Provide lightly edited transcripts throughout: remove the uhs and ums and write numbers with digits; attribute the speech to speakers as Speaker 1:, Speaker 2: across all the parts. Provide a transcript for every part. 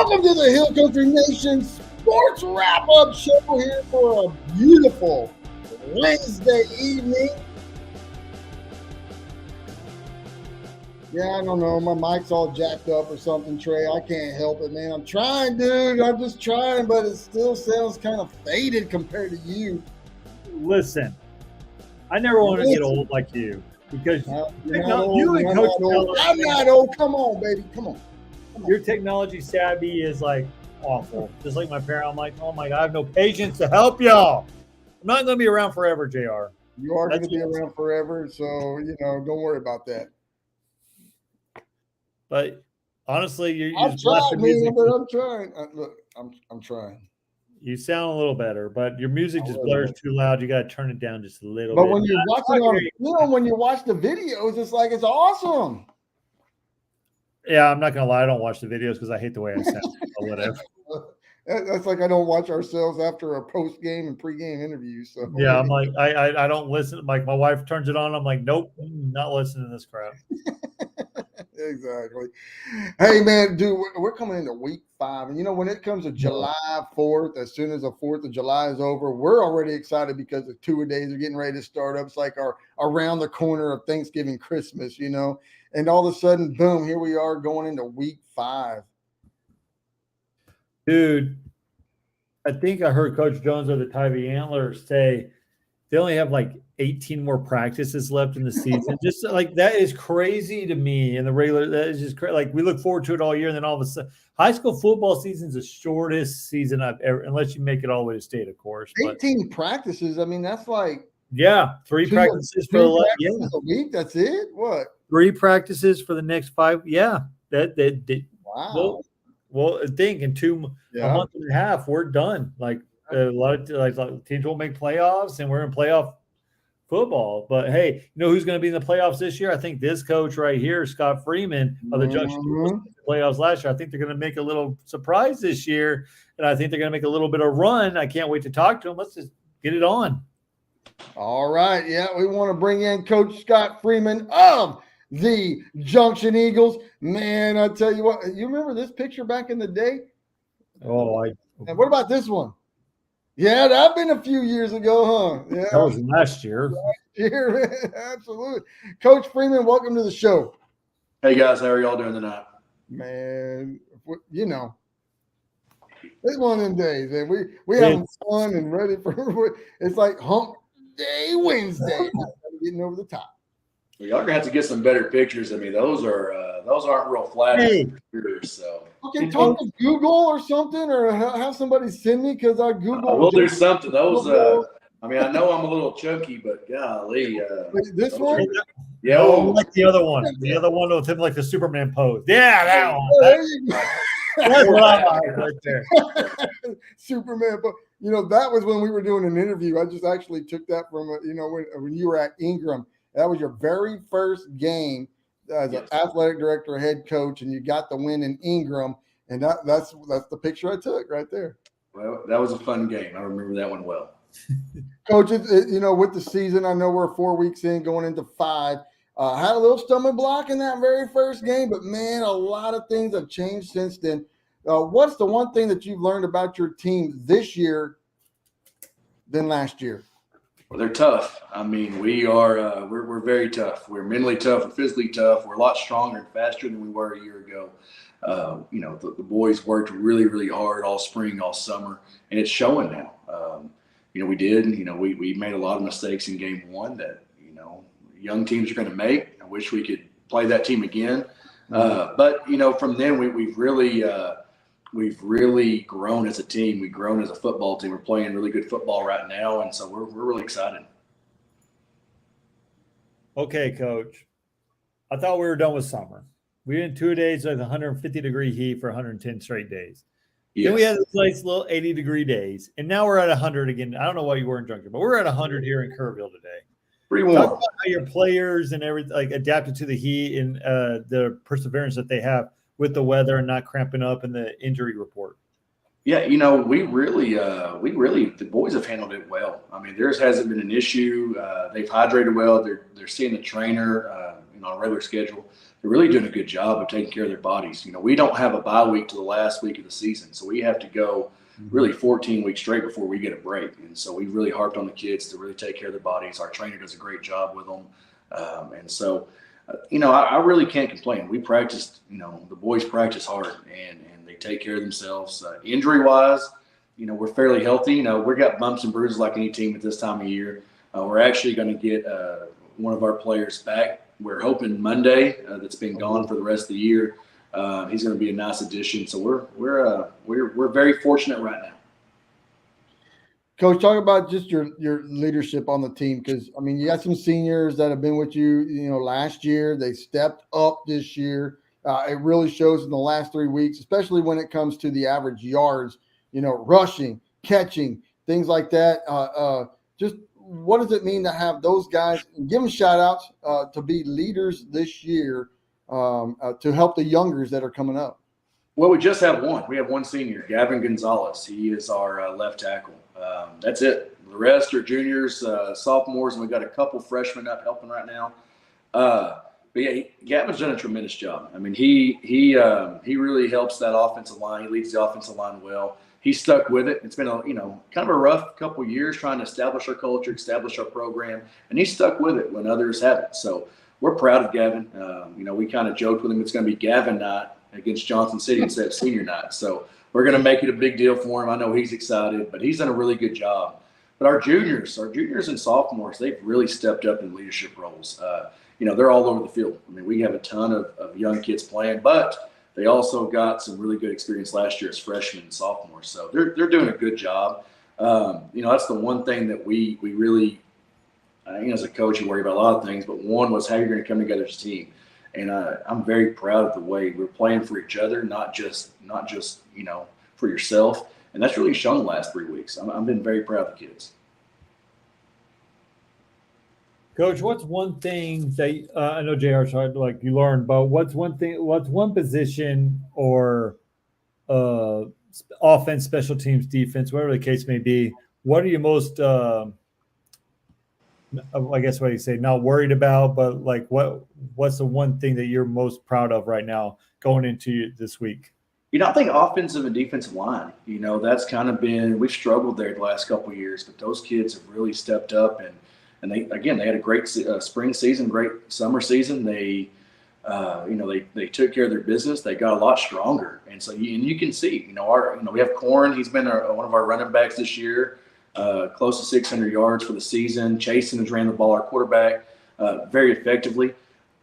Speaker 1: Welcome to the Hill Country Nation Sports Wrap-Up Show here for a beautiful Wednesday evening. Yeah, I don't know. My mic's all jacked up or something, Trey. I can't help it, man. I'm trying, dude. I'm just trying, but it still sounds kind of faded compared to you.
Speaker 2: Listen, I never want to get old like you because
Speaker 1: I'm not old. Come on, baby. Come on.
Speaker 2: Your technology savvy is like awful. Just like my parent, I'm like, oh my God, I have no patience to help y'all. I'm not going to be around forever, JR.
Speaker 1: You are going to be around forever, so, don't worry about that.
Speaker 2: But honestly,
Speaker 1: I'm trying. Look, I'm trying.
Speaker 2: You sound a little better, but your music just blurs too loud. You got to turn it down just a little
Speaker 1: bit.
Speaker 2: But
Speaker 1: when you're watching on film, when you watch the videos, it's like it's awesome.
Speaker 2: Yeah, I'm not gonna lie. I don't watch the videos because I hate the way I sound or whatever.
Speaker 1: That's like I don't watch ourselves after a post-game and pre-game interview. So
Speaker 2: yeah, I'm like I don't listen. Like my wife turns it on. I'm like, nope, not listening to this crap.
Speaker 1: Exactly. Hey man, dude, we're coming into week 5, and when it comes to July 4th, as soon as the 4th of July is over, we're already excited because the 2 days are getting ready to start up. It's like our around the corner of Thanksgiving, Christmas, and all of a sudden, boom, here we are going into week 5.
Speaker 2: Dude, I think I heard Coach Jones of the Tybee Antlers say they only have like 18 more practices left in the season. Just like that is crazy to me. And that is just crazy. Like we look forward to it all year, and then all of a sudden, high school football season is the shortest season I've ever, unless you make it all the way to state, of course.
Speaker 1: 18 practices. I mean, that's like
Speaker 2: 3 practices for
Speaker 1: a week. That's it. What?
Speaker 2: 3 practices for the next 5. Yeah,
Speaker 1: wow.
Speaker 2: Well, I think in a month and a half, we're done. Like a lot of teams will make playoffs, and we're in playoff football. But hey, who's going to be in the playoffs this year? I think this coach right here, Scott Freeman of the Junction, playoffs last year. I think they're going to make a little surprise this year, and I think they're going to make a little bit of run. I can't wait to talk to them. Let's just get it on.
Speaker 1: All right. Yeah, we want to bring in Coach Scott Freeman of the Junction Eagles. Man, I tell you what, you remember this picture back in the day? And what about this one? Yeah, that's been a few years ago, huh? Yeah,
Speaker 2: that was last year.
Speaker 1: Absolutely. Coach Freeman, welcome to the show.
Speaker 3: Hey guys, how are y'all doing tonight?
Speaker 1: Man, it's one of them days, and we having fun and ready for it's like hump day Wednesday. Getting over the top.
Speaker 3: Well, y'all are gonna have to get some better pictures of me. Those aren't real flashy pictures. So
Speaker 1: okay, talk to Google or something, or have somebody send me because I Google.
Speaker 3: We'll do something. Those. I mean, I know I'm a little chunky, but golly.
Speaker 1: This one.
Speaker 3: Yeah,
Speaker 2: like the other one. The other one with him like the Superman pose. Yeah, that one. That's what I like right there.
Speaker 1: Superman, but that was when we were doing an interview. I just actually took that from when you were at Ingram. That was your very first game as an athletic director, head coach, and you got the win in Ingram, and that's the picture I took right there.
Speaker 3: Well, that was a fun game. I remember that one well.
Speaker 1: Coach, with the season, I know we're 4 weeks in, going into 5. Had a little stomach block in that very first game, but man, a lot of things have changed since then. What's the one thing that you've learned about your team this year than last year?
Speaker 3: Well, they're tough. I mean, we are we're very tough. We're mentally tough. We're physically tough. We're a lot stronger and faster than we were a year ago. The boys worked really, really hard all spring, all summer, and it's showing now. We did. We made a lot of mistakes in game 1 that young teams are going to make. I wish we could play that team again. But from then we've really grown as a team. We've grown as a football team. We're playing really good football right now, and so we're really excited.
Speaker 2: Okay, Coach. I thought we were done with summer. We had 2 days with 150-degree heat for 110 straight days. Yes. Then we had this nice little 80-degree days, and now we're at 100 again. I don't know why you were in Junction, but we're at 100 here in Kerrville today.
Speaker 3: Pretty warm.
Speaker 2: Talk about how your players and everything adapted to the heat and the perseverance that they have with the weather and not cramping up in the injury report.
Speaker 3: Yeah, the boys have handled it well. I mean, theirs hasn't been an issue. They've hydrated well. They're seeing the trainer, on a regular schedule. They're really doing a good job of taking care of their bodies. We don't have a bye week to the last week of the season, so we have to go really 14 weeks straight before we get a break. And so we really harped on the kids to really take care of their bodies. Our trainer does a great job with them, and so I really can't complain. We practiced, the boys practice hard and they take care of themselves. Injury wise, we're fairly healthy. We've got bumps and bruises like any team at this time of year. We're actually going to get one of our players back. We're hoping Monday. That's been gone for the rest of the year. He's going to be a nice addition. So we're very fortunate right now.
Speaker 1: Coach, talk about just your leadership on the team, because you got some seniors that have been with you, last year. They stepped up this year. It really shows in the last 3 weeks, especially when it comes to the average yards, rushing, catching, things like that. Just what does it mean to have those guys? Give them shout outs to be leaders this year to help the youngers that are coming up.
Speaker 3: Well, we just have one. We have one senior, Gavin Gonzalez. He is our left tackle. That's it. The rest are juniors, sophomores, and we've got a couple freshmen up helping right now. But yeah, Gavin's done a tremendous job. He really helps that offensive line. He leads the offensive line well. He's stuck with it. It's been kind of a rough couple of years trying to establish our culture, establish our program, and he's stuck with it when others haven't. So we're proud of Gavin. We kind of joked with him it's going to be Gavin night against Johnson City instead of senior night. So we're going to make it a big deal for him. I know he's excited, but he's done a really good job. But our juniors and sophomores, they've really stepped up in leadership roles. They're all over the field. We have a ton of young kids playing, but they also got some really good experience last year as freshmen and sophomores. So they're doing a good job. That's the one thing that we really, as a coach, you worry about a lot of things, but one was how you're going to come together as a team. And I'm very proud of the way we're playing for each other, not just for yourself. And that's really shown the last 3 weeks. I've been very proud of the kids.
Speaker 2: Coach, what's one thing that I know JR tried you learned, but what's one position or offense, special teams, defense, whatever the case may be, what are you most I guess what you say, not worried about, but what's the one thing that you're most proud of right now going into this week?
Speaker 3: I think offensive and defensive line, that's kind of we've struggled there the last couple of years, but those kids have really stepped up and they had a great spring season, great summer season. They took care of their business. They got a lot stronger. And so you can see, we have Corn. He's been one of our running backs this year. Close to 600 yards for the season. Chasen has ran the ball, our quarterback, very effectively.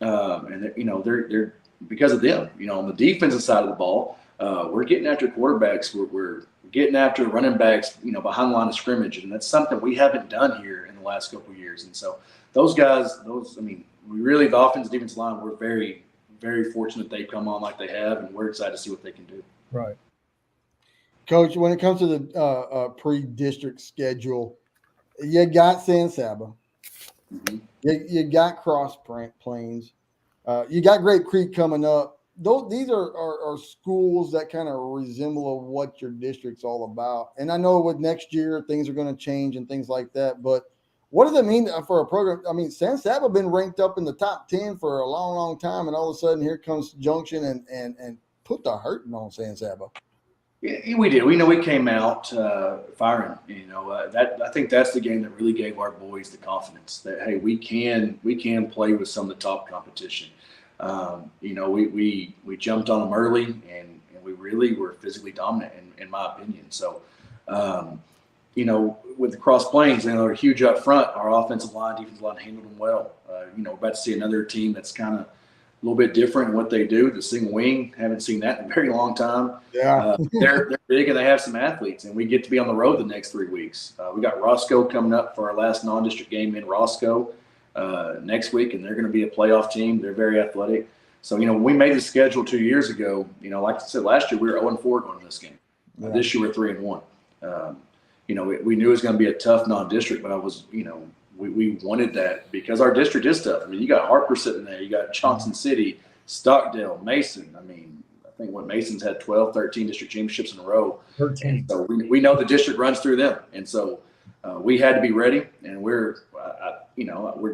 Speaker 3: And they're because of them. On the defensive side of the ball, we're getting after quarterbacks. We're getting after running backs, behind the line of scrimmage, and that's something we haven't done here in the last couple of years. And so those guys, we really, the offensive defensive line, we're very, very fortunate they've come on like they have, and we're excited to see what they can do.
Speaker 2: Right.
Speaker 1: Coach, when it comes to the pre-district schedule, you got San Saba, you got Cross Plains, you got Grape Creek coming up. These are schools that kind of resemble what your district's all about. And I know with next year things are going to change and things like that. But what does it mean for a program? San Saba been ranked up in the top 10 for a long, long time, and all of a sudden here comes Junction and put the hurting on San Saba.
Speaker 3: Yeah, we did. We came out firing. I think that's the game that really gave our boys the confidence that, hey, we can play with some of the top competition. We jumped on them early, and we really were physically dominant, in my opinion. So, with the Cross Plains, they're huge up front. Our offensive line, defensive line handled them well. We're about to see another team that's kind of a little bit different in what they do. The single wing, haven't seen that in a very long time.
Speaker 1: Yeah,
Speaker 3: they're big and they have some athletes, and we get to be on the road the next 3 weeks. We got Roscoe coming up for our last non-district game in Roscoe next week, and they're going to be a playoff team. They're very athletic. So, when we made the schedule 2 years ago, like I said, last year we were 0-4 going to this game.
Speaker 1: Yeah.
Speaker 3: This year we're 3-1. We knew it was going to be a tough non-district, but we wanted that because our district is tough. You got Harper sitting there. You got Johnson City, Stockdale, Mason. think what Mason's had 12, 13 district championships in a row.
Speaker 2: 13.
Speaker 3: And so we know the district runs through them. And so we had to be ready, and we're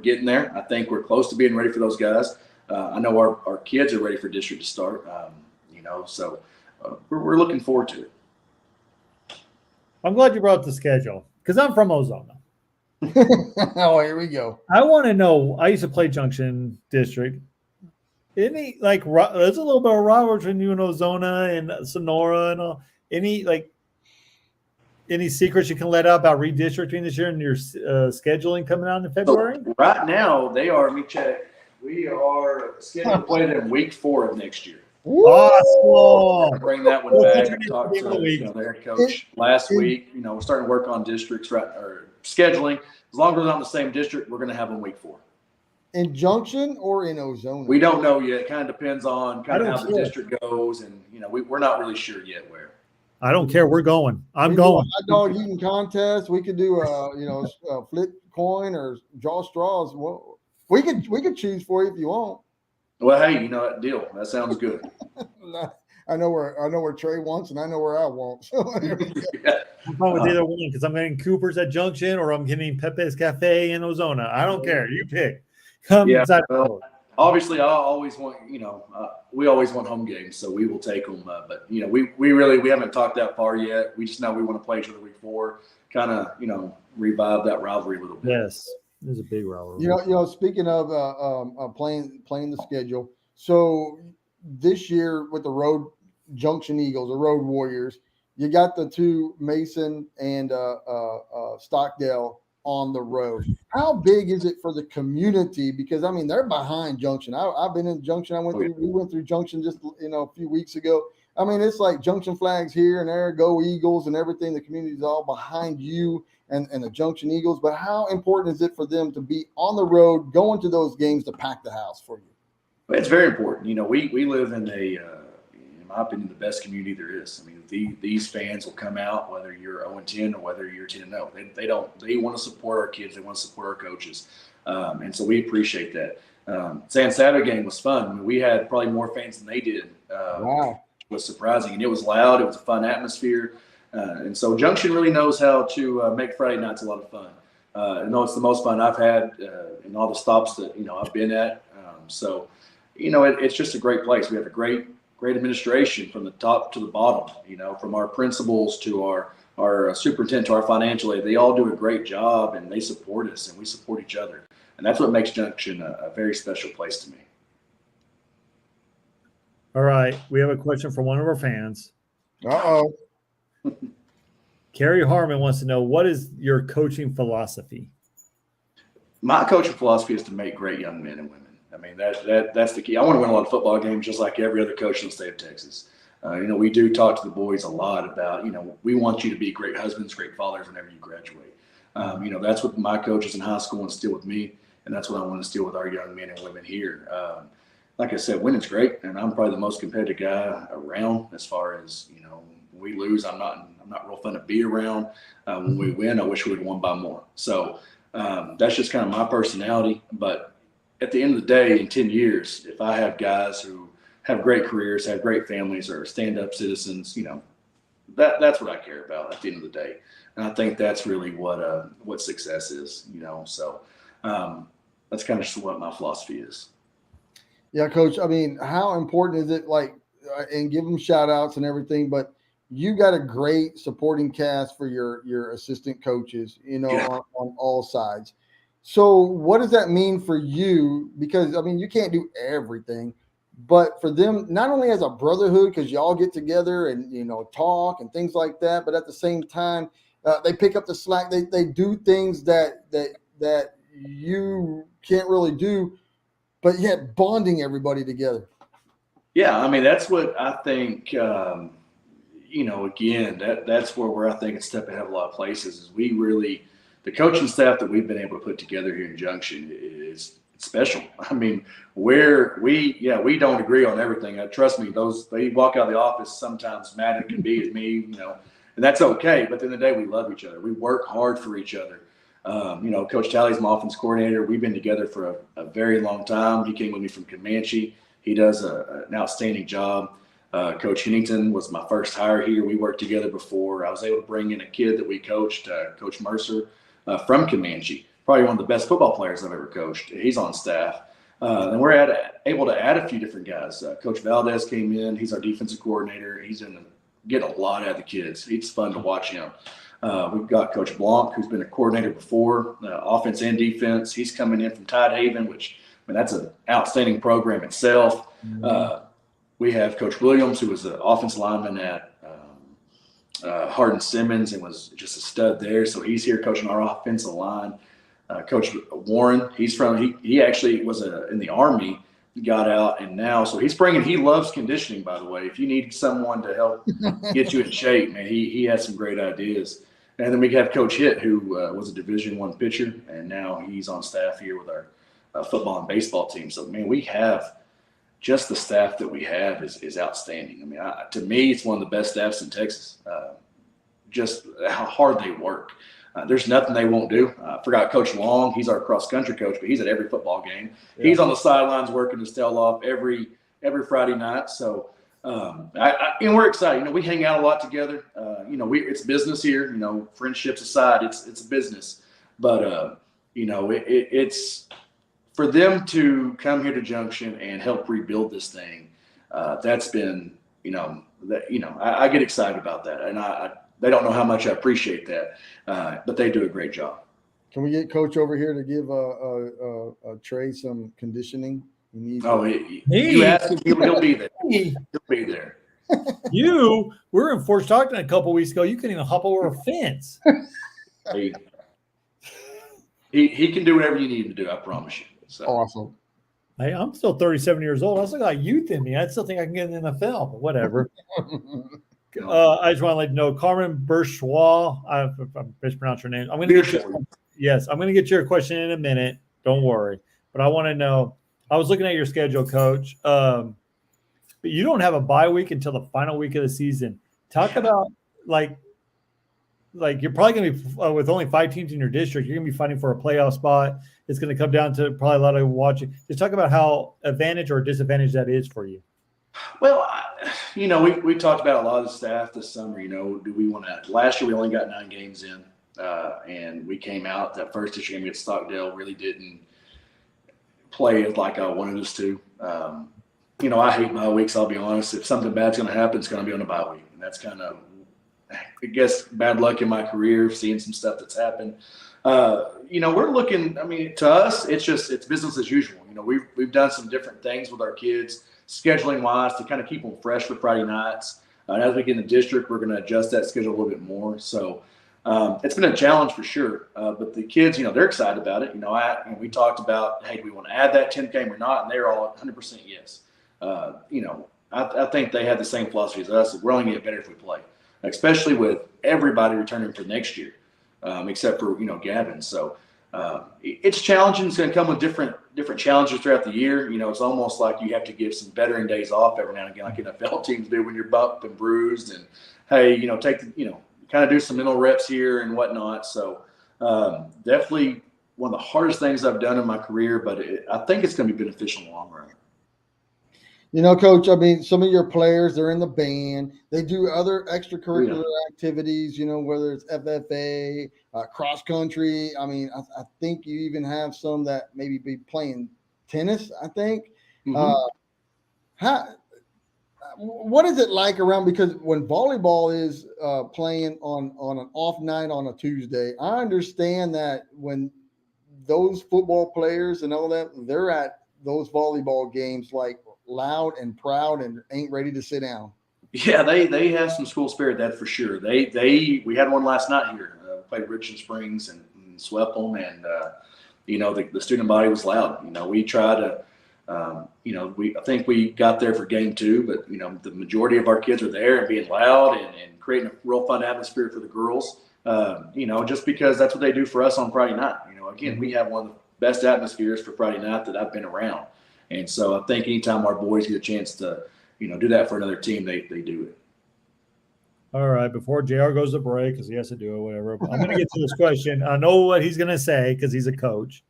Speaker 3: getting there. I think we're close to being ready for those guys. I know our kids are ready for district to start, so we're looking forward to it.
Speaker 2: I'm glad you brought up the schedule because I'm from Ozona.
Speaker 1: Oh, here we go.
Speaker 2: I want to know. I used to play Junction District. There's a little bit of rivalry between you and Ozona and Sonora and all. Any secrets you can let out about redistricting this year and your scheduling coming out in February?
Speaker 3: So right now, they are. Let me check. We are scheduled to play them week 4 of next year.
Speaker 2: Awesome.
Speaker 3: Bring that one back. I talked to their head coach last week. We're starting to work on districts or scheduling. As long as we're not in the same district, we're going to have them week 4.
Speaker 1: In Junction or in Ozona?
Speaker 3: We don't know yet. It kind of depends on how the district goes, and we're not really sure yet where.
Speaker 2: I don't care. We're going. I'm going.
Speaker 1: Hot dog eating contest. We could do a flip coin or draw straws. Well, we could choose for you if you want.
Speaker 3: Well, hey, that deal. That sounds good.
Speaker 1: I know where Trey wants, and I know where I want. So
Speaker 2: I'm fine with either one because I'm getting Cooper's at Junction or I'm getting Pepe's Cafe in Ozona. I don't care. You pick.
Speaker 3: Well, obviously, I always want. We always want home games, so we will take them. But we haven't talked that far yet. We just know we want to play each other week 4. Kind of revive that rivalry a little bit.
Speaker 2: Yes. There's a big rivalry.
Speaker 1: Speaking of playing the schedule, so this year with the Road Junction Eagles, the Road Warriors, you got the 2 Mason and Stockdale on the road. How big is it for the community? Because they're behind Junction. I've been in Junction. We went through Junction just a few weeks ago. It's like Junction flags here and there, go Eagles and everything. The community is all behind you and the Junction Eagles. But how important is it for them to be on the road, going to those games to pack the house for you?
Speaker 3: It's very important. We live in in my opinion, the best community there is. These fans will come out whether you're 0-10 or whether you're 10-0. They want to support our kids. They want to support our coaches, and so we appreciate that. San Saturday game was fun. We had probably more fans than they did.
Speaker 1: Wow.
Speaker 3: It was surprising, and it was loud. It was a fun atmosphere, and so Junction really knows how to make Friday nights a lot of fun. I know it's the most fun I've had in all the stops that I've been at. It's just a great place. We have a great administration from the top to the bottom. From our principals to our superintendent to our financial aid. They all do a great job, and they support us, and we support each other, and that's what makes Junction a very special place to me.
Speaker 2: All right, we have a question from one of our fans.
Speaker 1: Uh-oh.
Speaker 2: Carrie Harmon wants to know, what is your coaching philosophy?
Speaker 3: My coaching philosophy is to make great young men and women. That's the key. I want to win a lot of football games just like every other coach in the state of Texas. We do talk to the boys a lot about, we want you to be great husbands, great fathers whenever you graduate. That's what my coaches in high school instill with me, and that's what I want to instill with our young men and women here. Like I said, winning's great, and I'm probably the most competitive guy around as far as, when we lose, I'm not real fun to be around. When we win, I wish we would have won by more. So that's just kind of my personality. But at the end of the day, in 10 years, if I have guys who have great careers, have great families, or stand-up citizens, that's what I care about at the end of the day. And I think that's really what success is, So that's kind of just what my philosophy is.
Speaker 1: Yeah, Coach. How important is it, and give them shout outs and everything, but you got a great supporting cast for your assistant coaches, on all sides. So what does that mean for you? Because, you can't do everything, but for them, not only as a brotherhood, because y'all get together and, talk and things like that, but at the same time, they pick up the slack. They do things that you can't really do, but yet bonding everybody together.
Speaker 3: Yeah, that's what I think, again, that's where I think it's step ahead of a lot of places is the coaching staff that we've been able to put together here in Junction is special. Where we don't agree on everything. Trust me, they walk out of the office sometimes mad at can be at me, and that's okay. But at the end of the day, we love each other. We work hard for each other. Coach Talley's my offense coordinator. We've been together for a very long time. He came with me from Comanche. He does an outstanding job. Coach Hennington was my first hire here. We worked together before. I was able to bring in a kid that we coached, Coach Mercer, from Comanche, probably one of the best football players I've ever coached. He's on staff. And we're able to add a few different guys. Coach Valdez came in. He's our defensive coordinator. He's getting a lot out of the kids. It's fun to watch him. We've got Coach Blanc, who's been a coordinator before, offense and defense. He's coming in from Tidehaven, which, I mean, that's an outstanding program itself. Mm-hmm. We have Coach Williams, who was an offensive lineman at Hardin Simmons and was just a stud there. So he's here coaching our offensive line. Coach Warren, he actually was in the Army, got out, and now, so he loves conditioning, by the way. If you need someone to help get you in shape, man, he has some great ideas. And then we have Coach Hitt, who was a Division I pitcher, and now he's on staff here with our football and baseball team. So, man, we have just the staff that we have is outstanding. I mean, to me, it's one of the best staffs in Texas. Just how hard they work. There's nothing they won't do. I forgot Coach Long. He's our cross-country coach, but he's at every football game. Yeah. He's on the sidelines working his tail off every Friday night. So, and we're excited. We hang out a lot together. It's business here. Friendships aside, it's a business. But, it's for them to come here to Junction and help rebuild this thing. That's been, I get excited about that. And they don't know how much I appreciate that, but they do a great job.
Speaker 1: Can we get Coach over here to give Trey some conditioning?
Speaker 3: You ask him, he'll be there. He'll be there.
Speaker 2: We were in Fort Stockton a couple weeks ago. You couldn't even hop over a fence.
Speaker 3: He can do whatever you need him to do. I promise you. So.
Speaker 1: Awesome.
Speaker 2: Hey, I'm still 37 years old. I still got youth in me. I still think I can get in the NFL, but whatever. I just want to let you know, Carmen Bourgeois. I mispronounced her name. I'm going to get your question in a minute. Don't worry. But I want to know. I was looking at your schedule, Coach. But you don't have a bye week until the final week of the season. Talk about like you're probably going to be with only 5 teams in your district. You're going to be fighting for a playoff spot. It's going to come down to probably a lot of watching. Just talk about how advantage or disadvantage that is for you.
Speaker 3: Well, we talked about a lot of the staff this summer. Do we want to? Last year we only got 9 games in, and we came out that first district game against Stockdale. Really didn't play it like I wanted us to. I hate bye weeks. I'll be honest. If something bad's going to happen, it's going to be on a bye week, and that's kind of, I guess, bad luck in my career, seeing some stuff that's happened. We're looking. I mean, to us, it's business as usual. We've done some different things with our kids, scheduling wise, to kind of keep them fresh for Friday nights. As we get in the district, we're going to adjust that schedule a little bit more. So it's been a challenge for sure. But the kids, they're excited about it. We talked about, hey, do we want to add that 10th game or not? And they're all 100% yes. I think they have the same philosophy as us. We're only going to get better if we play, especially with everybody returning for next year, except for, Gavin. So it's challenging. It's going to come with different challenges throughout the year. It's almost like you have to give some veteran days off every now and again, like NFL teams do when you're bumped and bruised, and hey, take kind of do some mental reps here and whatnot. So definitely one of the hardest things I've done in my career, but I think it's going to be beneficial in the long run.
Speaker 1: Coach, I mean, some of your players, they're in the band. They do other extracurricular activities, whether it's FFA, cross country. I mean, I think you even have some that maybe be playing tennis, I think. Mm-hmm. What is it like around? Because when volleyball is playing on an off night on a Tuesday, I understand that when those football players and all that, they're at those volleyball games like loud and proud and ain't ready to sit down.
Speaker 3: Yeah, they have some school spirit, that's for sure. We had one last night here. Played Richland Springs and swept them, and the student body was loud. We try to, I think we got there for game 2, but the majority of our kids are there and being loud and creating a real fun atmosphere for the girls. Just because that's what they do for us on Friday night. Again, we have one of the best atmospheres for Friday night that I've been around. And so I think anytime our boys get a chance to, do that for another team, they do it.
Speaker 2: All right. Before JR goes to break, because he has to do it, whatever. I'm going to get to this question. I know what he's going to say because he's a coach.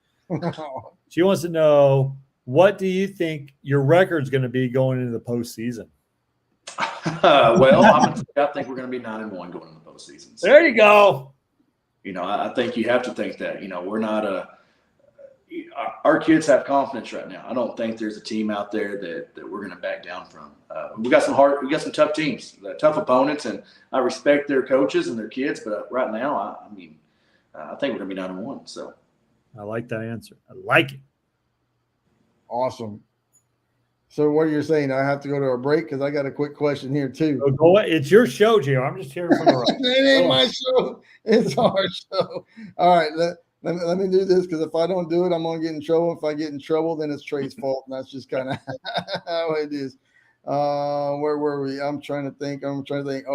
Speaker 2: She wants to know, what do you think your record's going to be going into the postseason?
Speaker 3: Well, I think we're going to be 9-1 going into the postseason. So,
Speaker 2: there you go.
Speaker 3: I think you have to think that. We're not our kids have confidence right now. I don't think there's a team out there that we're going to back down from. We got some tough teams, tough opponents, and I respect their coaches and their kids. But right now, I think we're going to be 9-1. So
Speaker 2: I like that answer. I like it.
Speaker 1: Awesome. So what you're saying, I have to go to a break because I got a quick question here too.
Speaker 2: So go ahead. It's your show, Gio. I'm just here for the ride.
Speaker 1: It ain't my show. It's our show. All right. Let me do this because if I don't do it, I'm going to get in trouble. If I get in trouble, then it's Trey's fault. And that's just kind of how it is. Where were we? I'm trying to think. Oh,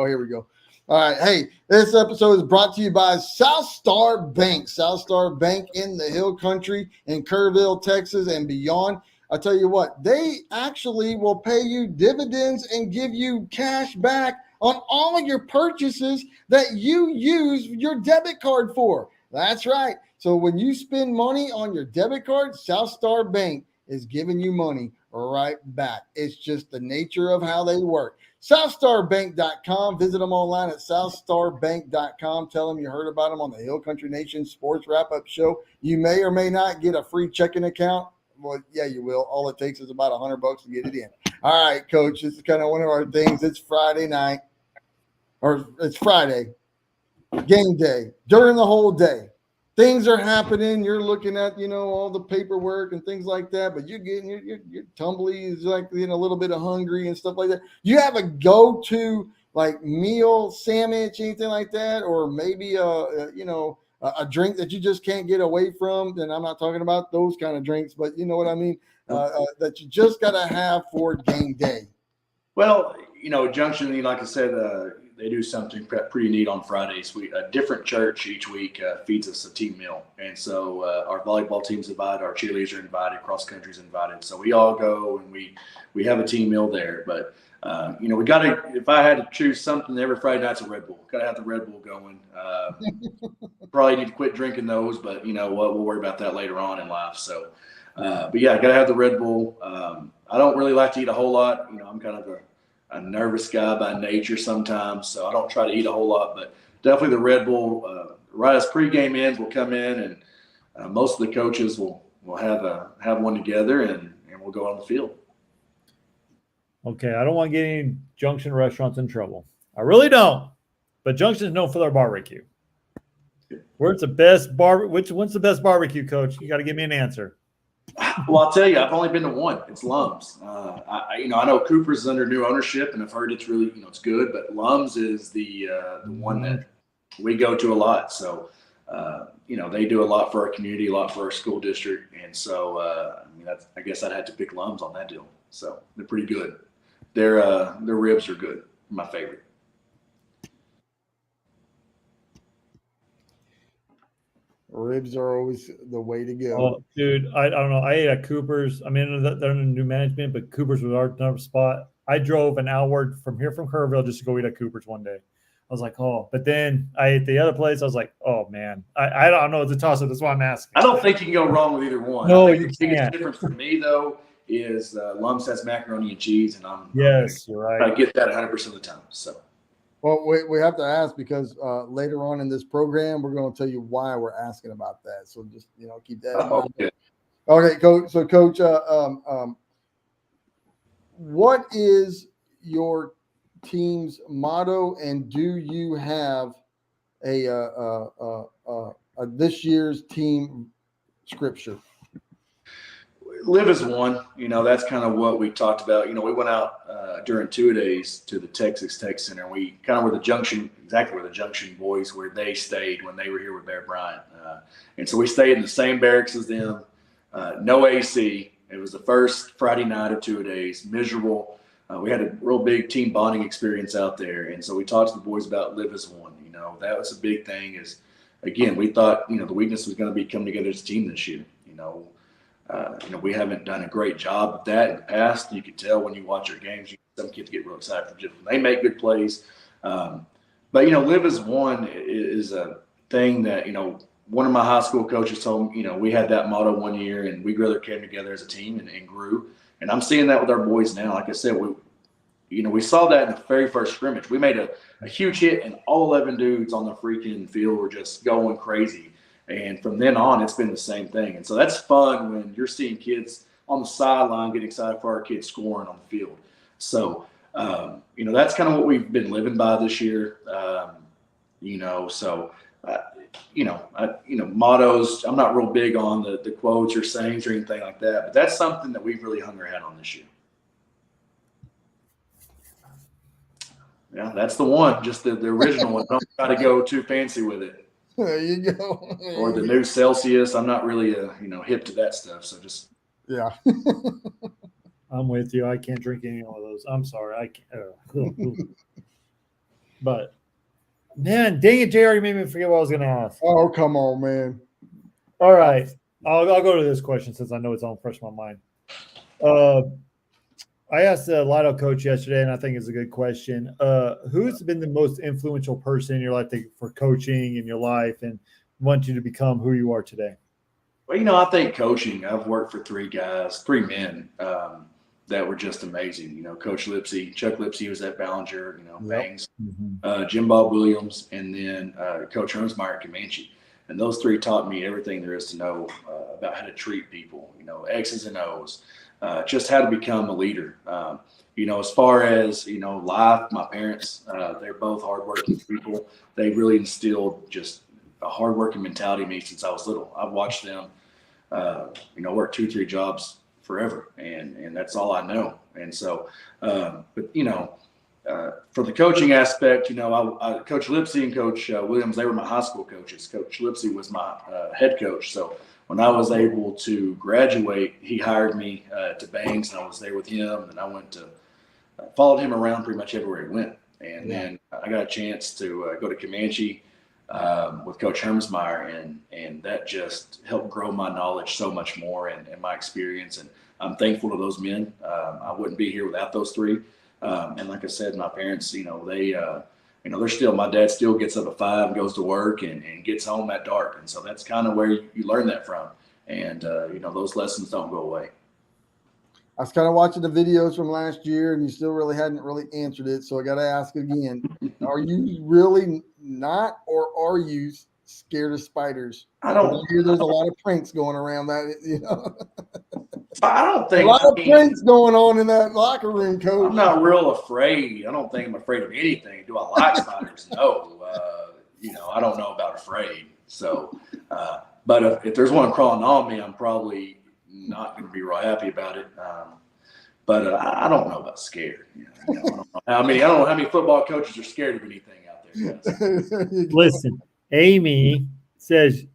Speaker 1: here we go. All right. Hey, this episode is brought to you by South Star Bank. South Star Bank in the Hill Country in Kerrville, Texas, and beyond. I tell you what, they actually will pay you dividends and give you cash back on all of your purchases that you use your debit card for. That's right. So when you spend money on your debit card, South Star Bank is giving you money right back. It's just the nature of how they work. SouthStarBank.com. Visit them online at SouthStarBank.com. Tell them you heard about them on the Hill Country Nation Sports Wrap-Up Show. You may or may not get a free checking account. Well, yeah, you will. All it takes is about $100 to get it in. All right, Coach. This is kind of one of our things. It's Friday night, or it's Friday, game day. During the whole day, things are happening. You're looking at, all the paperwork and things like that, but you're getting your tumbly is like getting a little bit of hungry and stuff like that. You have a go-to like meal, sandwich, anything like that, or maybe a drink that you just can't get away from. And I'm not talking about those kind of drinks, but you know what I mean? That you just got to have for game day.
Speaker 3: Well, Junction, like I said, they do something pretty neat on Fridays. A different church each week feeds us a team meal. And so our volleyball team's invited, our cheerleaders are invited, cross country's invited. So we all go and we have a team meal there. But, we got to, if I had to choose something every Friday night's a Red Bull. Got to have the Red Bull going. Probably need to quit drinking those, but you know what? We'll worry about that later on in life. So, but yeah, got to have the Red Bull. I don't really like to eat a whole lot. I'm kind of a nervous guy by nature sometimes, so I don't try to eat a whole lot. But definitely the Red Bull. Right as pregame ends, we'll come in and most of the coaches will have one together and we'll go on the field.
Speaker 2: Okay, I don't want to get any Junction restaurants in trouble. I really don't. But Junction is known for their barbecue. Where's the best when's the best barbecue, Coach? You got to give me an answer.
Speaker 3: Well, I'll tell you, I've only been to one. It's Lum's. I know Cooper's is under new ownership, and I've heard it's really, it's good. But Lum's is the one that we go to a lot. So, they do a lot for our community, a lot for our school district, and so I guess I'd have to pick Lum's on that deal. So they're pretty good. Their ribs are good. My favorite.
Speaker 1: Ribs are always the way to go.
Speaker 2: Oh, dude, I don't know. I ate at Cooper's. I mean, they're in new management, but Cooper's was our number spot. I drove an hour from Kerrville just to go eat at Cooper's one day. I was like, oh, but then I ate the other place. I was like, oh man, I don't know. It's a toss up. That's why I'm asking.
Speaker 3: I don't think you can go wrong with either one.
Speaker 2: No,
Speaker 3: I think
Speaker 2: you
Speaker 3: the biggest
Speaker 2: can't.
Speaker 3: difference for me though is Lum's has macaroni and cheese, and
Speaker 2: you're right.
Speaker 3: I get that 100% of the time. So.
Speaker 1: Well, we have to ask because later on in this program, we're going to tell you why we're asking about that. So just, keep that in mind.
Speaker 3: Okay.
Speaker 1: Okay, Coach. So, Coach, what is your team's motto, and do you have a this year's team scripture?
Speaker 3: Live as one. That's kind of what we talked about. We went out during 2 days to the Texas Tech Center. We kind of were exactly where the Junction boys, where they stayed when they were here with Bear Bryant. And so we stayed in the same barracks as them. No AC. It was the first Friday night of 2 days. Miserable. We had a real big team bonding experience out there. And so we talked to the boys about live as one. That was a big thing. Is again, we thought the weakness was going to be coming together as a team this year. We haven't done a great job of that in the past. You can tell when you watch our games. Some kids get real excited for just when they make good plays. But live as one is a thing that one of my high school coaches told me. We had that motto one year, and we really came together as a team and grew. And I'm seeing that with our boys now. Like I said, we saw that in the very first scrimmage. We made a huge hit, and all 11 dudes on the freaking field were just going crazy. And from then on, it's been the same thing. And so that's fun when you're seeing kids on the sideline get excited for our kids scoring on the field. So, that's kind of what we've been living by this year. Mottos, I'm not real big on the quotes or sayings or anything like that, but that's something that we've really hung our hat on this year. Yeah, that's the one, just the original one. Don't try to go too fancy with it.
Speaker 1: There you go.
Speaker 3: Or the new Celsius. I'm not really, hip to that stuff. So just.
Speaker 1: Yeah.
Speaker 2: I'm with you. I can't drink any of those. I'm sorry. I can't. But, man, dang it, JR, you made me forget what I was going to ask.
Speaker 1: Oh, come on, man.
Speaker 2: All right. I'll go to this question since I know it's on fresh in my mind. I asked the Lido coach yesterday, and I think it's a good question. Who's been the most influential person in your life for coaching in your life and want you to become who you are today?
Speaker 3: Well, I think coaching, I've worked for three men that were just amazing. Coach Lipsy, Chuck Lipsy was at Ballinger, Bangs, Jim Bob Williams, and then Coach Hermsmeyer at Comanche. And those three taught me everything there is to know about how to treat people, X's and O's. Just how to become a leader. As far as, life, my parents, they're both hardworking people. They really instilled just a hardworking mentality in me since I was little. I've watched them, work 2-3 jobs forever, and that's all I know. And so, for the coaching aspect, I Coach Lipsy and Coach Williams, they were my high school coaches. Coach Lipsy was my head coach. So when I was able to graduate, he hired me to Bangs, and I was there with him. And I went to followed him around pretty much everywhere he went. And then I got a chance to go to Comanche with Coach Hermsmeyer, and that just helped grow my knowledge so much more and my experience. And I'm thankful to those men. I wouldn't be here without those three. And like I said, my parents, they're still, my dad still gets up at 5 and goes to work and gets home at dark. And so that's kind of where you learn that from. And, those lessons don't go away.
Speaker 1: I was kind of watching the videos from last year, and you still really hadn't really answered it. So I got to ask again, are you really not, or are you scared of spiders? I hear there's a lot of pranks going around that,
Speaker 3: I don't think
Speaker 1: a lot of pranks going on in that locker room, Coach.
Speaker 3: I'm not real afraid. I don't think I'm afraid of anything. Do I like spiders? No. I don't know about afraid. So, but if there's one crawling on me, I'm probably not going to be real happy about it. But I don't know about scared. I don't know how many football coaches are scared of anything out there.
Speaker 2: Listen, Amy says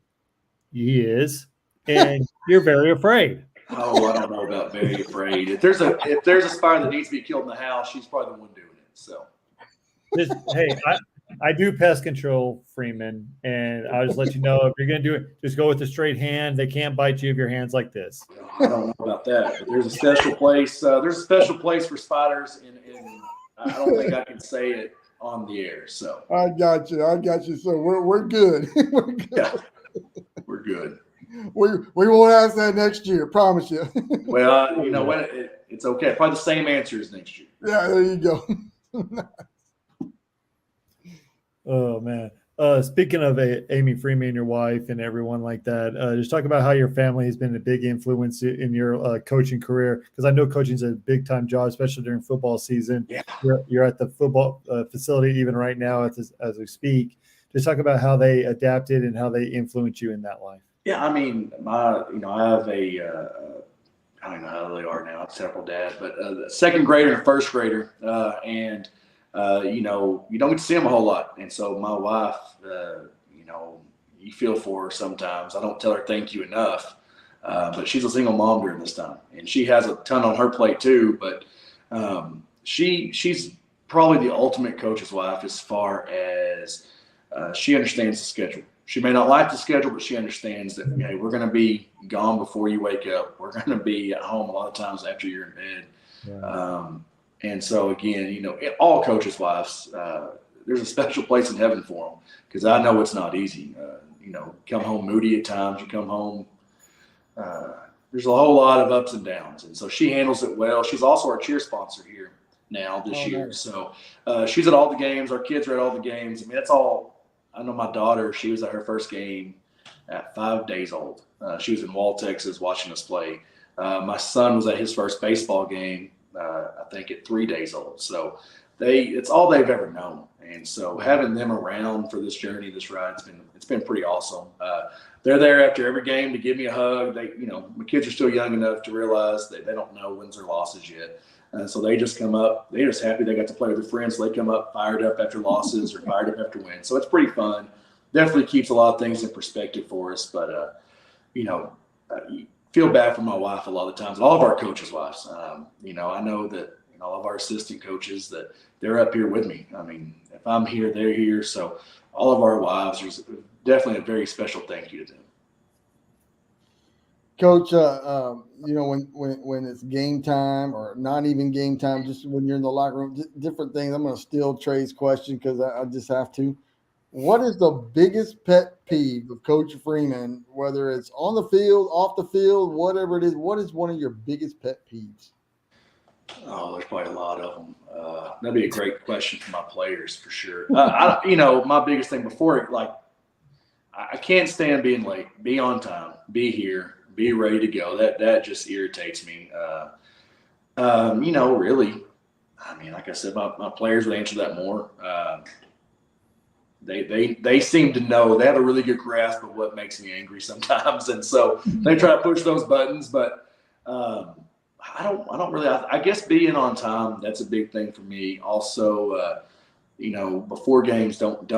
Speaker 2: he is, and you're very afraid.
Speaker 3: Oh, I don't know about very afraid. If there's a spider that needs to be killed in the house, she's probably the one doing it. So,
Speaker 2: hey, I do pest control, Freeman, and I'll just let you know, if you're going to do it, just go with the straight hand. They can't bite you if your hand's like this.
Speaker 3: I don't know about that, but there's a special place. There's a special place for spiders, and I don't think I can say it on the air. So
Speaker 1: I got you. So we're good. We're good.
Speaker 3: Yeah, we're good.
Speaker 1: We won't ask that next year. Promise you.
Speaker 3: Well, you know what? It's okay. Probably the same answers next year.
Speaker 1: Yeah, there you go.
Speaker 2: Oh man. Speaking of Amy Freeman, your wife, and everyone like that, just talk about how your family has been a big influence in your coaching career. Because I know coaching is a big time job, especially during football season.
Speaker 3: Yeah.
Speaker 2: You're at the football facility even right now as we speak. Just talk about how they adapted and how they influence you in that life.
Speaker 3: Yeah, I mean, I have I don't know how they are now. I'm a terrible dad, but a second grader and a first grader, and you don't get to see them a whole lot. And so my wife, you feel for her sometimes. I don't tell her thank you enough, but she's a single mom during this time, and she has a ton on her plate too. But she's probably the ultimate coach's wife as far as she understands the schedule. She may not like the schedule, but she understands that, hey, we're going to be gone before you wake up. We're going to be at home a lot of times after you're in bed. Yeah. And so, again, all coaches' wives, there's a special place in heaven for them, because I know it's not easy. Come home moody at times. You come home, there's a whole lot of ups and downs. And so she handles it well. She's also our cheer sponsor here now this year. Nice. So she's at all the games. Our kids are at all the games. I mean, that's all. I know my daughter, she was at her first game at 5 days old. She was in Wall, Texas, watching us play. My son was at his first baseball game, I think, at 3 days old. So it's all they've ever known. And so having them around for this journey, this ride, it's been pretty awesome. They're there after every game to give me a hug. My kids are still young enough to realize that they don't know wins or losses yet. So they just come up. They're just happy they got to play with their friends. So they come up fired up after losses or fired up after wins. So it's pretty fun. Definitely keeps a lot of things in perspective for us. But, feel bad for my wife a lot of the times. All of our coaches' wives. I know that all of our assistant coaches, that they're up here with me. I mean, if I'm here, they're here. So all of our wives, there's definitely a very special thank you to them.
Speaker 1: Coach, when it's game time or not even game time, just when you're in the locker room, different things. I'm going to steal Trey's question because I just have to. What is the biggest pet peeve of Coach Freeman, whether it's on the field, off the field, whatever it is? What is one of your biggest pet peeves?
Speaker 3: Oh, there's probably a lot of them. That'd be a great question for my players for sure. My biggest thing before, I can't stand being late. Be on time. Be here. Be ready to go. That just irritates me. Really, I mean, like I said, my players would answer that more. They seem to know. They have a really good grasp of what makes me angry sometimes, and so they try to push those buttons. But I don't really. I guess being on time, that's a big thing for me. Also, before games, don't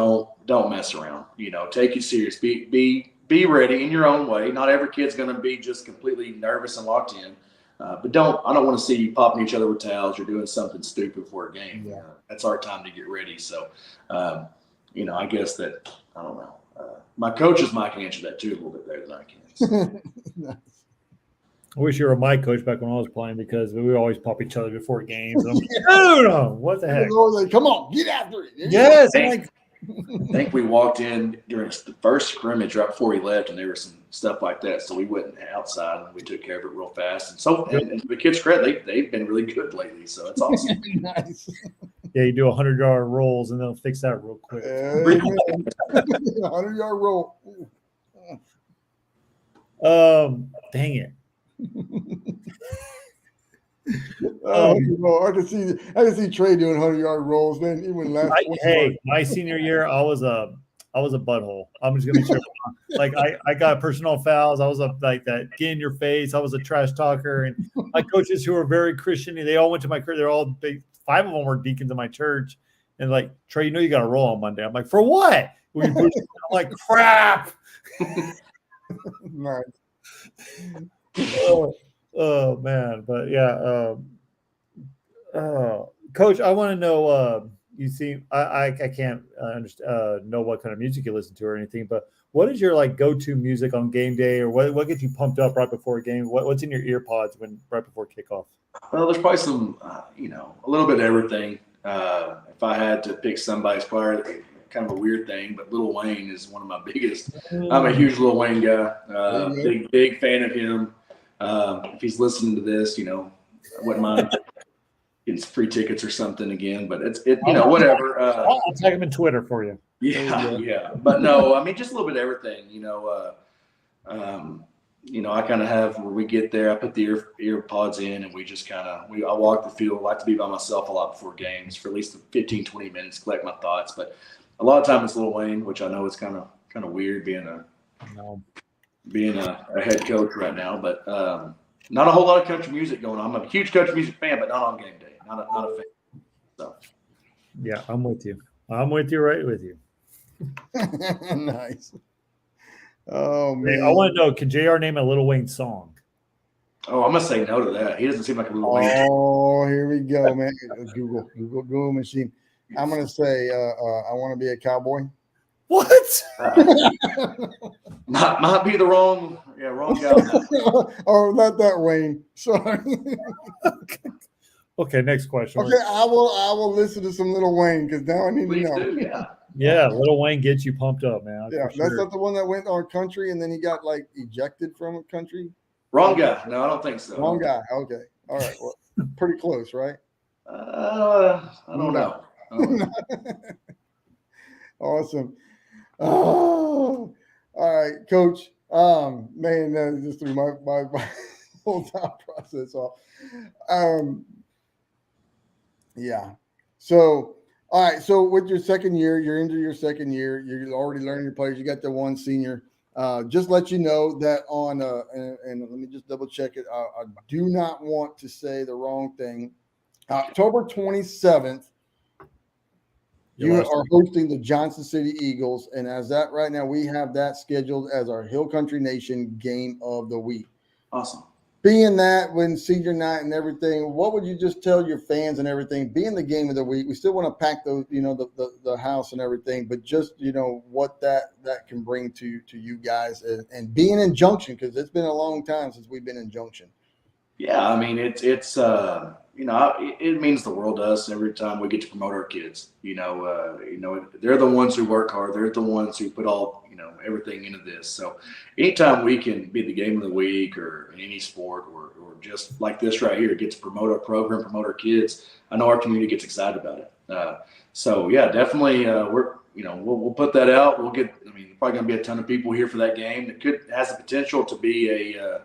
Speaker 3: mess around. Take it serious. Be ready in your own way. Not every kid's going to be just completely nervous and locked in. But I don't want to see you popping each other with towels or doing something stupid before a game. Yeah. That's our time to get ready. So, I guess that, I don't know. My coaches might can answer that too a little bit better than I can. So.
Speaker 2: Nice. I wish you were my coach back when I was playing because we would always pop each other before games. I'm like, no, what the heck?
Speaker 1: Like, come on, get after it.
Speaker 2: Yes.
Speaker 3: I think we walked in during the first scrimmage right before we left, and there was some stuff like that. So we went outside and we took care of it real fast. And so, and the kids' credit, they've been really good lately. So it's awesome.
Speaker 1: Nice.
Speaker 2: Yeah, you do 100-yard rolls, and they'll fix that real quick.
Speaker 1: 100-yard roll.
Speaker 2: Dang it.
Speaker 1: I can see Trey doing 100-yard rolls, man. Even last.
Speaker 2: My senior year, I was a butthole. I'm just gonna say, I got personal fouls. I was like that, get in your face. I was a trash talker, and my coaches who were very Christian, they all went to my church. They're all big. 5 of them were deacons in my church, and like, Trey, you got to roll on Monday. I'm like, for what? I'm like, crap.
Speaker 1: Nice.
Speaker 2: Oh man, but yeah, Coach, I want to know. You see, I can't know what kind of music you listen to or anything, but what is your go-to music on game day, or what gets you pumped up right before a game? What's in your ear pods right before kickoff?
Speaker 3: Well, there's probably some, a little bit of everything. If I had to pick somebody's probably kind of a weird thing, but Lil Wayne is one of my biggest. I'm a huge Lil Wayne guy. Big fan of him. If he's listening to this, I wouldn't mind getting free tickets or something again. But it's whatever.
Speaker 2: I'll tag him in Twitter for you.
Speaker 3: Yeah. But no, I mean, just a little bit of everything. I kind of have where we get there. I put the ear pods in, and we just I walk the field. I like to be by myself a lot before games for at least 15, 20 minutes, collect my thoughts. But a lot of time it's Lil Wayne, which I know is kind of weird being a head coach right now. But not a whole lot of country music going on. I'm a huge country music fan, but not on game day. Not a fan. So.
Speaker 2: Yeah, I'm with you. I'm with you, right with you.
Speaker 1: Nice. Oh man,
Speaker 2: I want to know, can JR name a Lil Wayne song?
Speaker 3: Oh, I'm gonna say no to that. He doesn't seem like a Lil Wayne.
Speaker 1: Oh, here we go, man. Google machine. I'm gonna say, I want to be a cowboy.
Speaker 2: What?
Speaker 3: Might be the wrong guy.
Speaker 1: Oh, not that Wayne. Sorry.
Speaker 2: Okay, next question.
Speaker 1: Okay, I will listen to some Lil Wayne because now I need to know.
Speaker 3: Do, yeah.
Speaker 2: Yeah, Lil Wayne gets you pumped up, man.
Speaker 1: Yeah, that's not the one that went on country and then he got ejected from country.
Speaker 3: Wrong guy. No, I don't think so.
Speaker 1: Wrong guy. Okay. All right. Well, pretty close, right?
Speaker 3: I don't know.
Speaker 1: Awesome. Oh, all right, Coach. Man, that just threw my whole thought process off. Yeah. So, all right. So, with your second year, you're into your second year. You're already learning your players. You got the one senior. Just let you know that on and let me just double check it. I do not want to say the wrong thing. October 27th, you are hosting the Johnson City Eagles, and as that right now, we have that scheduled as our Hill Country Nation game of the week.
Speaker 3: Awesome.
Speaker 1: Being that when senior night and everything, what would you just tell your fans and everything? Being the game of the week, we still want to pack those, the house and everything, but just what that can bring to you guys and being in Junction, because it's been a long time since we've been in Junction.
Speaker 3: Yeah, I mean it means the world to us every time we get to promote our kids. They're the ones who work hard. They're the ones who put all everything into this. So anytime we can be the game of the week or in any sport or just like this right here, get to promote our program, promote our kids, I know our community gets excited about it. So yeah, definitely we'll put that out. We'll get. I mean, probably going to be a ton of people here for that game. It has the potential to be a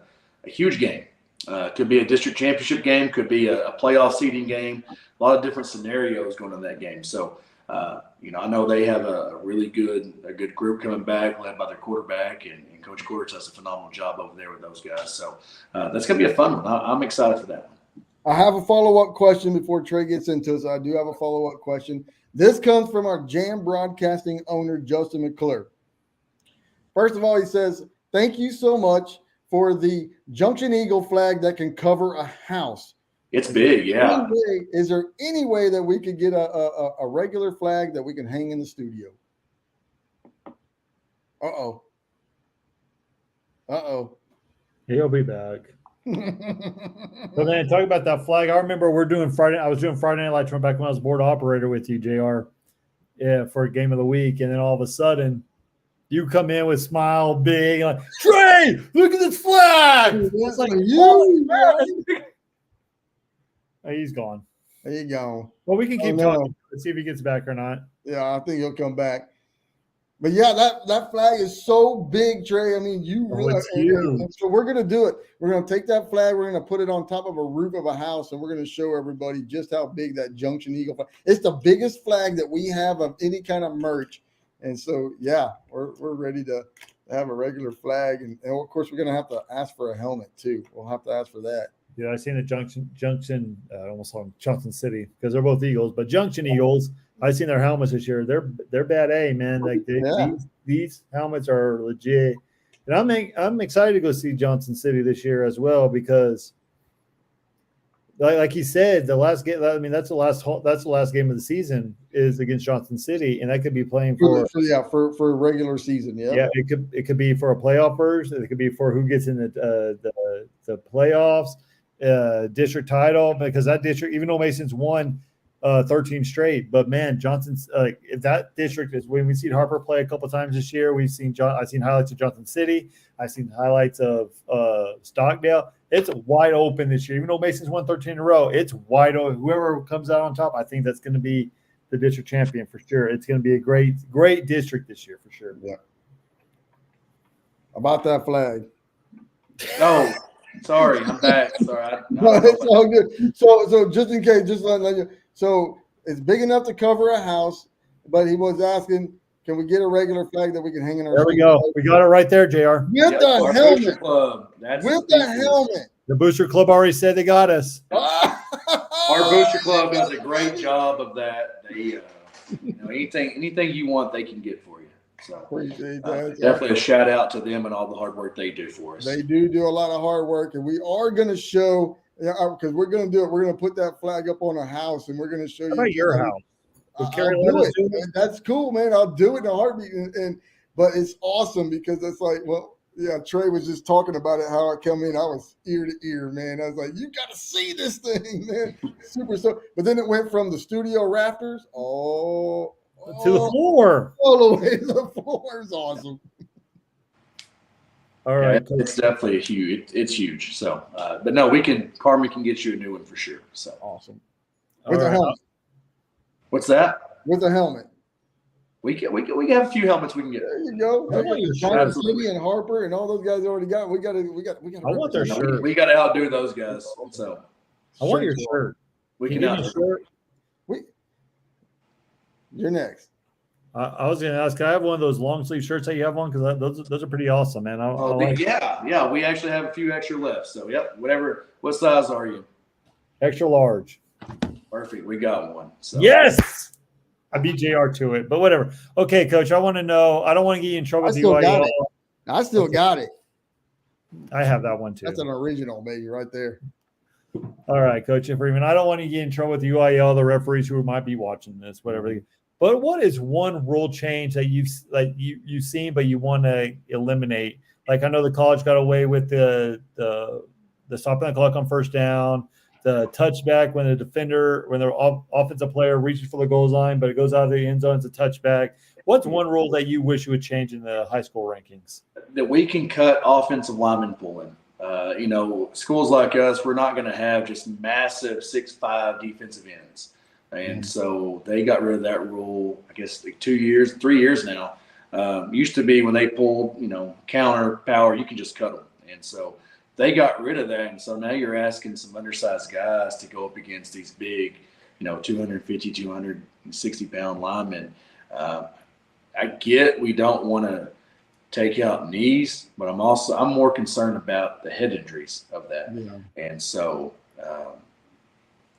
Speaker 3: huge game. Could be a district championship game, could be a playoff seeding game, a lot of different scenarios going into that game. So, I know they have a really good group coming back, led by their quarterback, and Coach Quarters does a phenomenal job over there with those guys. So that's going to be a fun one. I'm excited for that one.
Speaker 1: I have a follow-up question before Trey gets into it. So I do have a follow-up question. This comes from our Jam Broadcasting owner, Justin McClure. First of all, he says, thank you so much for the Junction Eagle flag that can cover a house.
Speaker 3: It's big, yeah.
Speaker 1: Is there any way that we could get a regular flag that we can hang in the studio? Uh-oh.
Speaker 2: He'll be back. So then talk about that flag. I remember I was doing Friday Night Lights back when I was board operator with you, JR, for a game of the week. And then all of a sudden, you come in with smile big, like, Trey, look at this flag. It's like, he's gone.
Speaker 1: There you go.
Speaker 2: Well, we can keep talking. Let's see if he gets back or not.
Speaker 1: Yeah, I think he'll come back. But yeah, that flag is so big, Trey. I mean,
Speaker 2: it's huge.
Speaker 1: So we're gonna do it. We're gonna take that flag. We're gonna put it on top of a roof of a house, and we're gonna show everybody just how big that Junction Eagle flag. It's the biggest flag that we have of any kind of merch. And so, yeah, we're ready to have a regular flag, and of course, we're gonna have to ask for a helmet too. We'll have to ask for that.
Speaker 2: Yeah, I seen the Junction. I almost saw Johnson City because they're both Eagles, but Junction Eagles. I seen their helmets this year. They're bad A, man. Like these helmets are legit, and I'm excited to go see Johnson City this year as well because, like he said, the last game. I mean, that's the last game of the season is against Johnson City, and that could be playing for
Speaker 1: a regular season. Yeah,
Speaker 2: it could be for a playoff first. It could be for who gets in the playoffs, district title, because that district, even though Mason's won 13 straight, but man, Johnson's if that district is when we've seen Harper play a couple times this year. I've seen highlights of Johnson City. I've seen highlights of Stockdale. It's wide open this year. Even though Mason's won 13 in a row, it's wide open. Whoever comes out on top, I think that's going to be the district champion for sure. It's going to be a great district this year for sure.
Speaker 1: Yeah. About that flag.
Speaker 3: Oh, sorry, I'm back. Sorry,
Speaker 1: no, it's all good. So just in case, just let you. So it's big enough to cover a house, but he was asking, can we get a regular flag that we can hang in our?
Speaker 2: There we go. We got it right there, JR.
Speaker 1: With the helmet. With the helmet.
Speaker 2: The Booster Club already said they got us.
Speaker 3: Our Booster Club does a great job of that. They, anything you want, they can get for you. So definitely a shout out to them and all the hard work they do for us.
Speaker 1: They do a lot of hard work, and we are going to show because we're going to do it. We're going to put that flag up on a house, and we're going to show you.
Speaker 2: How about your house?
Speaker 1: I'll do it. That's cool, man. I'll do it in a heartbeat. But it's awesome because it's like, well, yeah, Trey was just talking about it, how it came in. I was ear to ear, man. I was like, you got to see this thing, man. Super. But then it went from the studio rafters to
Speaker 2: the floor.
Speaker 1: All the way to the floor. Is awesome.
Speaker 2: All right.
Speaker 3: Yeah, it's definitely huge. It's huge. So, but no, Carmen can get you a new one for sure. So
Speaker 1: awesome. With a helmet.
Speaker 3: What's that?
Speaker 1: With a helmet.
Speaker 3: We can have a few helmets we can get.
Speaker 1: There you go. City and Harper and all those guys already got. We got.
Speaker 2: I want their shirt.
Speaker 3: We got to outdo those guys. So
Speaker 2: I want your shirt.
Speaker 3: We can
Speaker 2: give me a shirt.
Speaker 1: You're next.
Speaker 2: I was going to ask, can I have one of those long sleeve shirts that you have on? Because those are pretty awesome, man.
Speaker 3: Yeah. We actually have a few extra left. So, yep, whatever. What size are you?
Speaker 2: Extra large.
Speaker 3: Perfect. We got one. So.
Speaker 2: Yes. I beat JR to it, but whatever. Okay, Coach, I want to know. I don't want to get you in trouble with UIL.
Speaker 1: I still got it.
Speaker 2: I have that one too.
Speaker 1: That's an original, baby, right there.
Speaker 2: All right, Coach Freeman. I don't want to get in trouble with UIL, the referees who might be watching this, whatever. But what is one rule change that you've seen but you want to eliminate? Like I know the college got away with the stopping the clock on first down, the touchback when the offensive player reaches for the goal line, but it goes out of the end zone, it's a touchback. What's one rule that you wish you would change in the high school rankings? That
Speaker 3: we can cut offensive linemen pulling. Schools like us, we're not going to have just massive 6'5" defensive ends. And so they got rid of that rule, I guess, like 3 years now. Used to be when they pulled, counter power, you can just cut them. And so they got rid of that. And so now you're asking some undersized guys to go up against these big, 250, 260-pound linemen. I get we don't want to take out knees, but I'm more concerned about the head injuries of that. Yeah. And so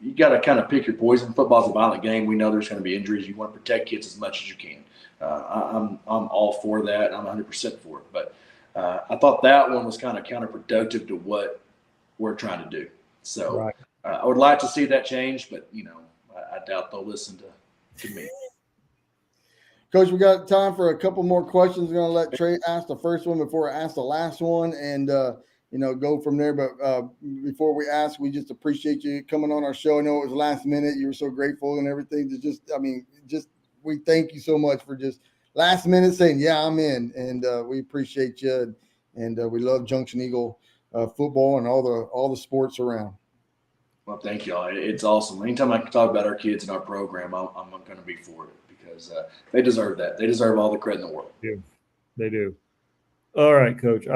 Speaker 3: you got to kind of pick your poison. Football's a violent game. We know there's going to be injuries. You want to protect kids as much as you can. I'm all for that. I'm 100% for it. But I thought that one was kind of counterproductive to what we're trying to do. So right. I would like to see that change, but I doubt they'll listen to me.
Speaker 1: Coach, we got time for a couple more questions. We're going to let Trey ask the first one before I ask the last one, and go from there. But before we ask, we just appreciate you coming on our show. I know it was last minute. You were so grateful and everything. We thank you so much for just last minute saying, yeah, I'm in. And we appreciate you. And we love Junction Eagle football and all the sports around.
Speaker 3: Well, thank you all. It's awesome. Anytime I can talk about our kids and our program, I'm going to be for it because they deserve that. They deserve all the credit in the world.
Speaker 2: They do. All right, Coach.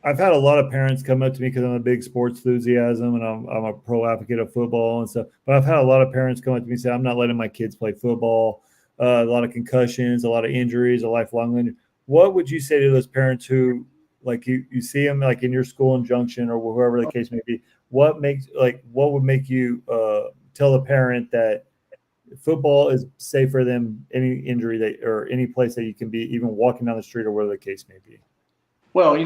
Speaker 2: I've had a lot of parents come up to me because I'm a big sports enthusiasm and I'm a pro advocate of football and stuff. But I've had a lot of parents come up to me and say, I'm not letting my kids play football. A lot of concussions, a lot of injuries, a lifelong injury. What would you say to those parents who, like you see them like in your school in Junction or wherever the case may be? What would make you tell a parent that football is safer than any injury or any place that you can be, even walking down the street or whatever the case may be?
Speaker 3: Well,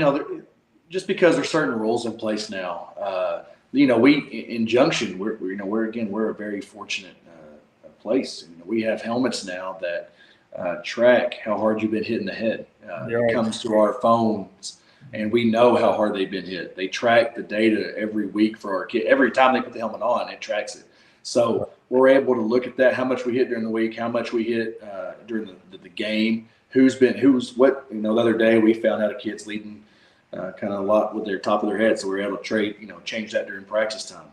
Speaker 3: just because there's certain rules in place now, we in Junction, we're a very fortunate place. We have helmets now that track how hard you've been hit in the head. It comes to our phones, and we know how hard they've been hit. They track the data every week for our kid. Every time they put the helmet on, it tracks it. So we're able to look at that, how much we hit during the week, how much we hit during the game, who's what. The other day we found out a kid's leading kind of a lot with their top of their head, so we were able to change that during practice time.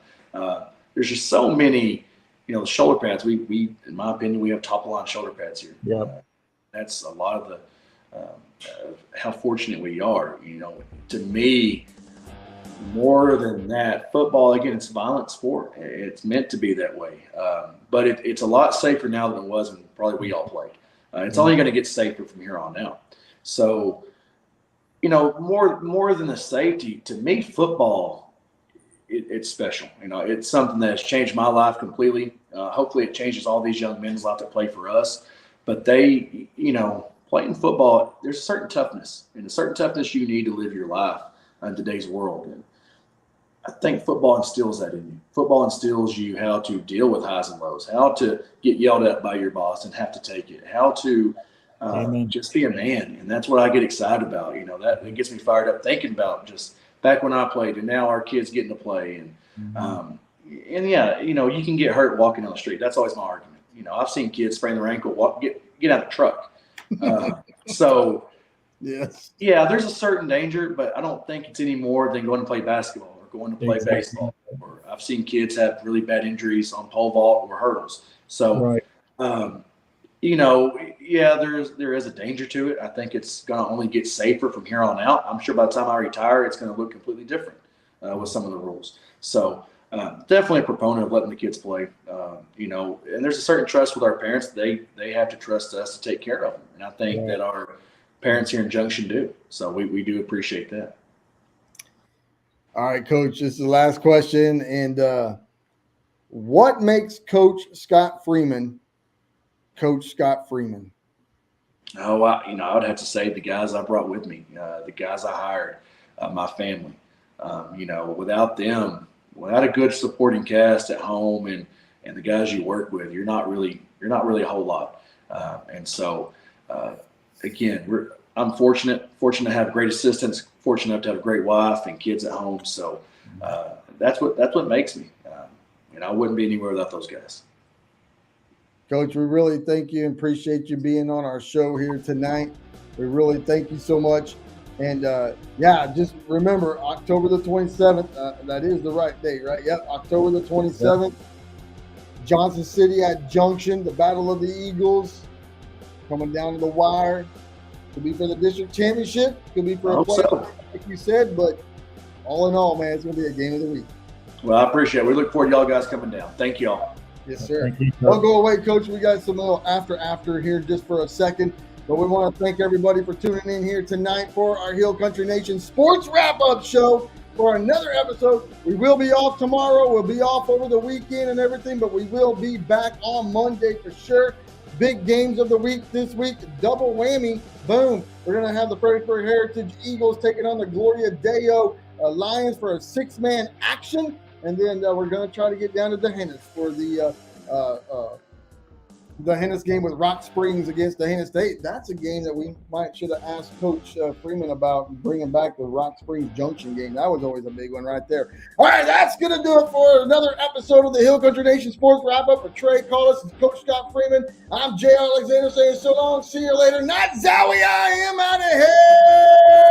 Speaker 3: There's just so many, the shoulder pads. We, in my opinion, we have top of the line shoulder pads here.
Speaker 2: Yeah,
Speaker 3: that's a lot of the how fortunate we are. To me, more than that, football, again, it's a violent sport. It's meant to be that way, but it's a lot safer now than it was when probably we all played. It's only going to get safer from here on out. So, more than the safety, to me, football, it's special. It's something that has changed my life completely. Hopefully it changes all these young men's life that play for us. But they, playing football, there's a certain toughness, and a certain toughness you need to live your life in today's world. And I think football instills that in you. Football instills you how to deal with highs and lows, how to get yelled at by your boss and have to take it, how to just be a man. And that's what I get excited about. That it gets me fired up thinking about just back when I played and now our kids getting to play. And you can get hurt walking down the street. That's always my argument. I've seen kids sprain their ankle, get out of the truck. So,
Speaker 1: yes.
Speaker 3: Yeah, there's a certain danger, but I don't think it's any more than going to play basketball or going to play baseball. Or I've seen kids have really bad injuries on pole vault or hurdles. So, you know, yeah, there is a danger to it. I think it's going to only get safer from here on out. I'm sure by the time I retire, it's going to look completely different with some of the rules. So definitely a proponent of letting the kids play, you know, and there's a certain trust with our parents. They have to trust us to take care of them. And I think that our parents here in Junction do. So we do appreciate that.
Speaker 1: All right, Coach, this is the last question. And what makes Coach Scott Freeman Coach Scott Freeman?
Speaker 3: Oh, I would have to say the guys I brought with me, the guys I hired, my family. You know, without them, without a good supporting cast at home and the guys you work with, you're not really a whole lot. And so, again, I'm fortunate to have great assistants, fortunate enough to have a great wife and kids at home. So that's what makes me. And I wouldn't be anywhere without those guys.
Speaker 1: Coach, we really thank you and appreciate you being on our show here tonight. We really thank you so much. And just remember October the 27th. That is the right date, right? Yep, October the 27th. Yep. Johnson City at Junction, the Battle of the Eagles, coming down to the wire. Could be for the district championship. Could be for a playoff, like you said. But all in all, man, it's going to be a game of the week.
Speaker 3: Well, I appreciate it. We look forward to y'all guys coming down. Thank you all.
Speaker 1: Yes, sir. Don't go away, Coach. We got some little after here just for a second. But we want to thank everybody for tuning in here tonight for our Hill Country Nation Sports Wrap-Up Show for another episode. We will be off tomorrow. We'll be off over the weekend and everything, but we will be back on Monday for sure. Big games of the week this week. Double whammy. Boom. We're going to have the Fredericksburg Heritage Eagles taking on the Gloria Deo Lions for a 6-man action. And then we're going to try to get down to D'Hanis for the D'Hanis game with Rock Springs against D'Hanis State. That's a game that we should have asked Coach Freeman about bringing back the Rock Springs Junction game. That was always a big one right there. All right, that's going to do it for another episode of the Hill Country Nation Sports Wrap-Up. For Trey Collis and Coach Scott Freeman, I'm Jay Alexander saying so long. See you later. Not Zowie, I am out of here.